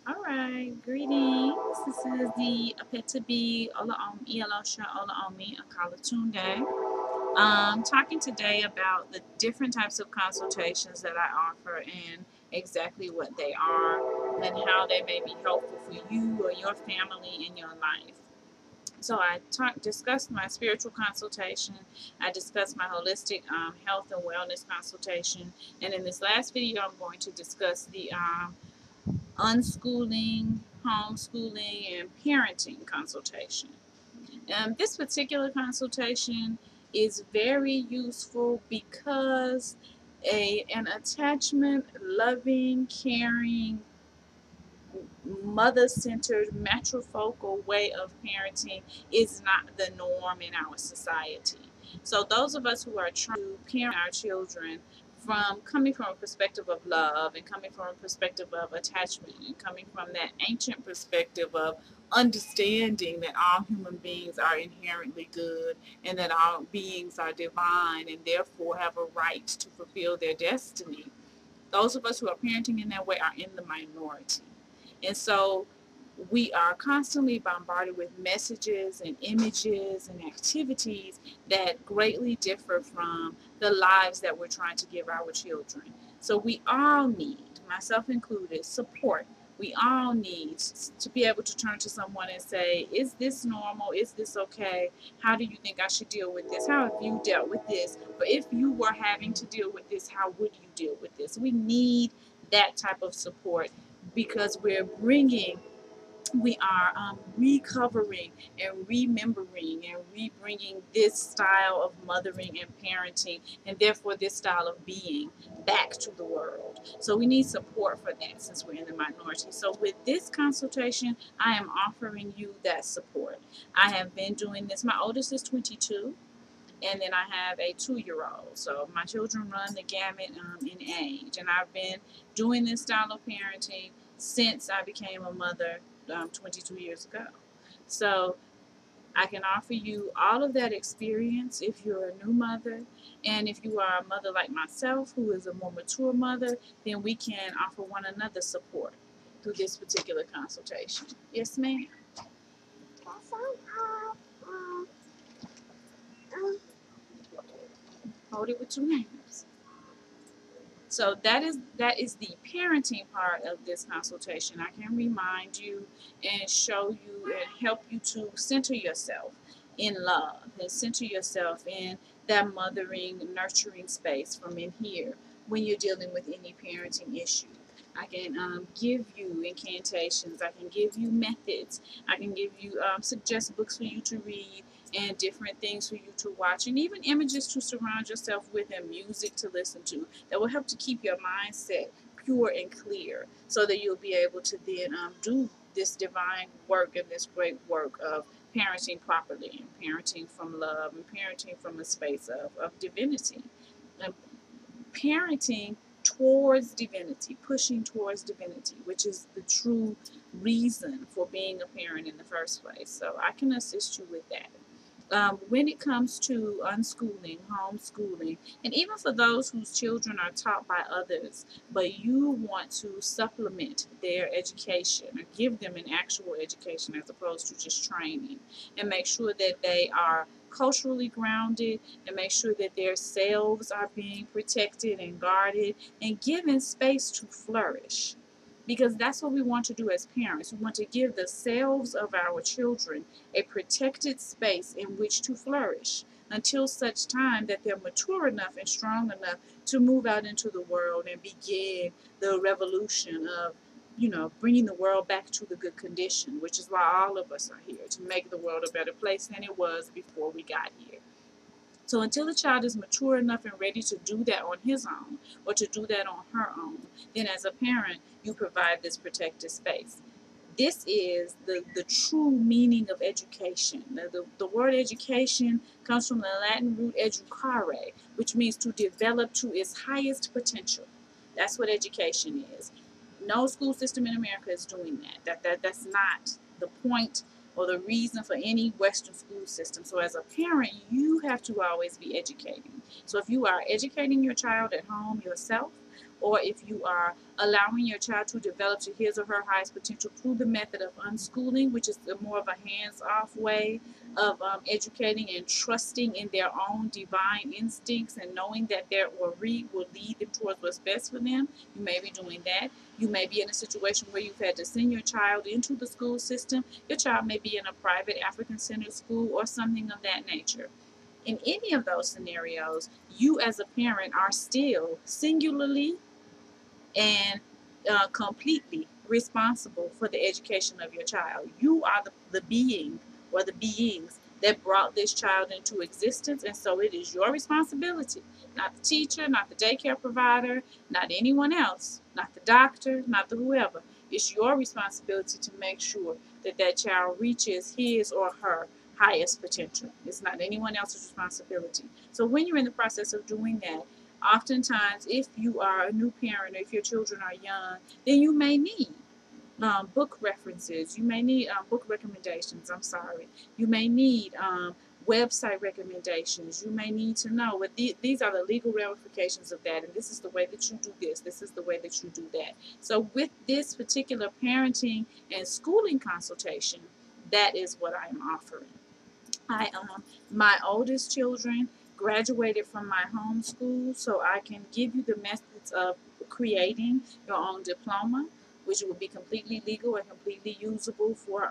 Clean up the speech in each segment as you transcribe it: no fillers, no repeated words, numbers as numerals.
All right, greetings. This is the Apetabi Elosha Olaomi Akalatunde. Talking today about the different types of consultations that I offer and exactly what they are and how they may be helpful for you or your family in your life. So I discussed my spiritual consultation. I discussed my holistic health and wellness consultation, and in this last video, I'm going to discuss the unschooling, homeschooling, and parenting consultation. This particular consultation is very useful because an attachment, loving, caring, mother-centered, matrifocal way of parenting is not the norm in our society. So those of us who are trying to parent our children from coming from a perspective of love and coming from a perspective of attachment and coming from that ancient perspective of understanding that all human beings are inherently good and that all beings are divine and therefore have a right to fulfill their destiny. Those of us who are parenting in that way are in the minority. And so we are constantly bombarded with messages and images and activities that greatly differ from the lives that we're trying to give our children. So we all need, myself included, support. We all need to be able to turn to someone and say, is this normal? Is this okay? How do you think I should deal with this? How have you dealt with this? But if you were having to deal with this, how would you deal with this? We need that type of support because we are recovering and remembering and rebringing this style of mothering and parenting and therefore this style of being back to the world. So we need support for that since we're in the minority. So with this consultation, I am offering you that support. I have been doing this. My oldest is 22 and then I have a 2-year-old. So my children run the gamut in age, and I've been doing this style of parenting since I became a mother 22 years ago. So I can offer you all of that experience if you're a new mother, and if you are a mother like myself who is a more mature mother, then we can offer one another support through this particular consultation. Yes, ma'am. Hold it with 2 hands. So that is the parenting part of this consultation. I can remind you and show you and help you to center yourself in love and center yourself in that mothering, nurturing space from in here when you're dealing with any parenting issue. I can give you incantations. I can give you methods. I can give you suggest books for you to read and different things for you to watch and even images to surround yourself with and music to listen to that will help to keep your mindset pure and clear so that you'll be able to then do this divine work and this great work of parenting properly and parenting from love and parenting from a space of divinity. And parenting towards divinity, pushing towards divinity, which is the true reason for being a parent in the first place. So I can assist you with that. When it comes to unschooling, homeschooling, and even for those whose children are taught by others, but you want to supplement their education or give them an actual education as opposed to just training, and make sure that they are culturally grounded and make sure that their selves are being protected and guarded and given space to flourish, because that's what we want to do as parents. We want to give the selves of our children a protected space in which to flourish until such time that they're mature enough and strong enough to move out into the world and begin the revolution of, bringing the world back to the good condition, which is why all of us are here, to make the world a better place than it was before we got here. So until the child is mature enough and ready to do that on his own or to do that on her own, then as a parent, you provide this protected space. This is the true meaning of education. The word education comes from the Latin root educare, which means to develop to its highest potential. That's what education is. No school system in America is doing that. That's not the point or the reason for any Western school system. So as a parent, you have to always be educating. So if you are educating your child at home yourself, or if you are allowing your child to develop to his or her highest potential through the method of unschooling, which is more of a hands-off way of educating and trusting in their own divine instincts and knowing that their ori will lead them towards what's best for them. You may be doing that. You may be in a situation where you've had to send your child into the school system. Your child may be in a private African-centered school or something of that nature. In any of those scenarios, you as a parent are still singularly and completely responsible for the education of your child. You are the being or the beings that brought this child into existence, and so it is your responsibility, not the teacher, not the daycare provider, not anyone else, not the doctor, not the whoever. It's your responsibility to make sure that that child reaches his or her highest potential. It's not anyone else's responsibility. So when you're in the process of doing that, oftentimes, if you are a new parent or if your children are young, then you may need book references. You may need book recommendations. I'm sorry. You may need website recommendations. You may need to know what these are the legal ramifications of that, and this is the way that you do this. This is the way that you do that. So with this particular parenting and schooling consultation, that is what I am offering. My oldest children graduated from my home school, so I can give you the methods of creating your own diploma, which will be completely legal and completely usable for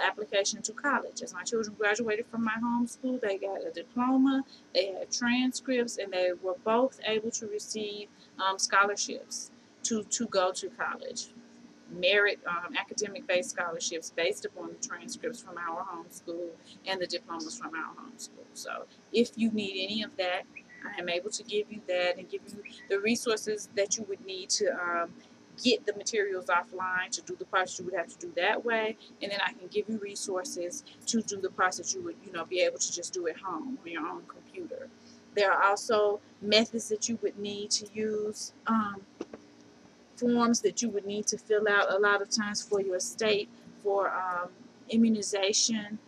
application to college. As my children graduated from my home school, they got a diploma, they had transcripts, and they were both able to receive scholarships to go to college. Merit academic-based scholarships based upon the transcripts from our home school and the diplomas from our home school. So if you need any of that, I am able to give you that and give you the resources that you would need to get the materials offline to do the parts you would have to do that way, and then I can give you resources to do the parts that you would be able to just do at home on your own computer. There are also methods that you would need to use. Forms that you would need to fill out a lot of times for your state for immunization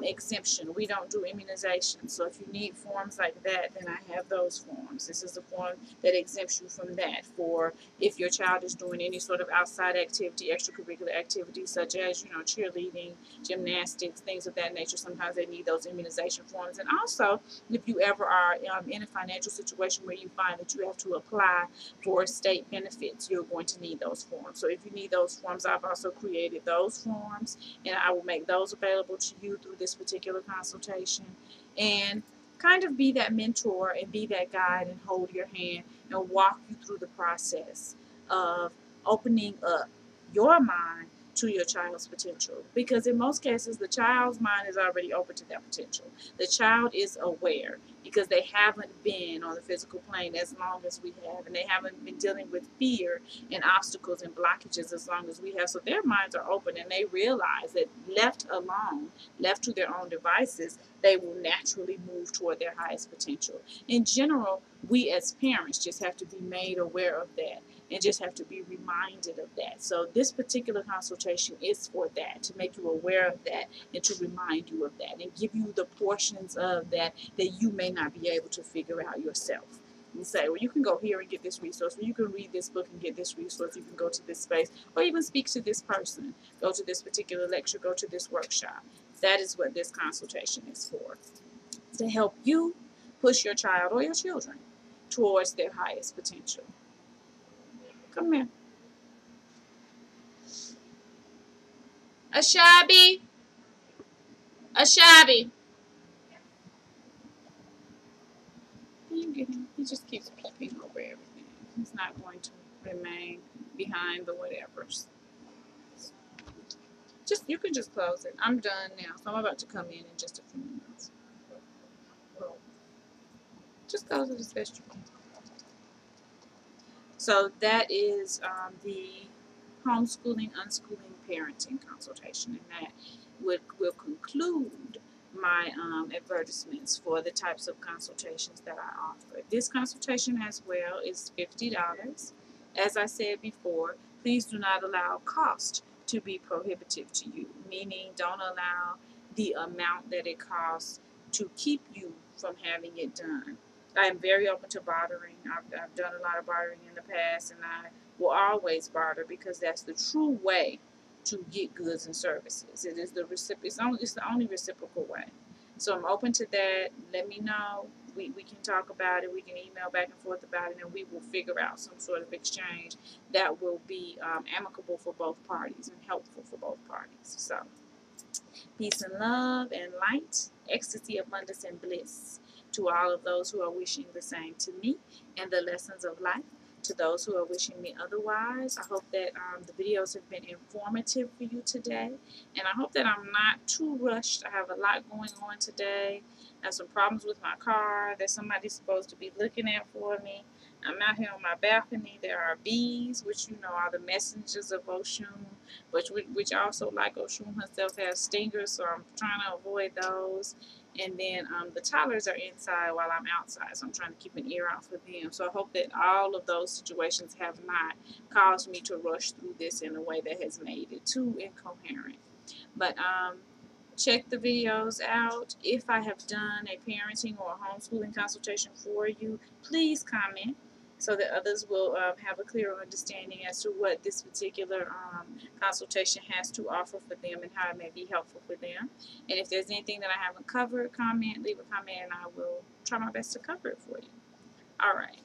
exemption. We don't do immunization, so if you need forms like that, then I have those forms. This is the form that exempts you from that for if your child is doing any sort of outside activity, extracurricular activities such as cheerleading, gymnastics, things of that nature. Sometimes they need those immunization forms. And also, if you ever are in a financial situation where you find that you have to apply for state benefits, you're going to need those forms. So if you need those forms, I've also created those forms, and I will make those available to you through this particular consultation, and kind of be that mentor and be that guide and hold your hand and walk you through the process of opening up your mind to your child's potential, because in most cases the child's mind is already open to that potential. The child is aware because they haven't been on the physical plane as long as we have, and they haven't been dealing with fear and obstacles and blockages as long as we have. So their minds are open, and they realize that left alone, left to their own devices, they will naturally move toward their highest potential. In general, we as parents just have to be made aware of that and just have to be reminded of that. So this particular consultation is for that, to make you aware of that and to remind you of that and give you the portions of that that you may not be able to figure out yourself. You say, well, you can go here and get this resource, or you can read this book and get this resource, you can go to this space, or even speak to this person, go to this particular lecture, go to this workshop. That is what this consultation is for, to help you push your child or your children towards their highest potential. Come here. Ashabi, Ashabi. You get him. He just keeps peeping over everything. He's not going to remain behind the whatevers. You can just close it. I'm done now, so I'm about to come in just a few minutes. Just close it as best you can. So that is the homeschooling, unschooling, parenting consultation, and that will conclude my advertisements for the types of consultations that I offer. This consultation as well is $50. As I said before, please do not allow cost to be prohibitive to you, meaning don't allow the amount that it costs to keep you from having it done. I am very open to bartering. I've done a lot of bartering in the past, and I will always barter because that's the true way to get goods and services. It is the it's the only reciprocal way. So I'm open to that. Let me know. We can talk about it. We can email back and forth about it, and we will figure out some sort of exchange that will be amicable for both parties and helpful for both parties. So peace and love and light, ecstasy, abundance, and bliss to all of those who are wishing the same to me, and the lessons of life to those who are wishing me otherwise. I hope that the videos have been informative for you today, and I hope that I'm not too rushed. I have a lot going on today. I have some problems with my car that somebody's supposed to be looking at for me. I'm out here on my balcony. There are bees, which you know are the messengers of Oshun, which also, like Oshun herself, has stingers, so I'm trying to avoid those. And then the toddlers are inside while I'm outside, so I'm trying to keep an ear out for them. So I hope that all of those situations have not caused me to rush through this in a way that has made it too incoherent. But check the videos out. If I have done a parenting or a homeschooling consultation for you, please comment so that others will have a clearer understanding as to what this particular consultation has to offer for them and how it may be helpful for them. And if there's anything that I haven't covered, leave a comment, and I will try my best to cover it for you. All right.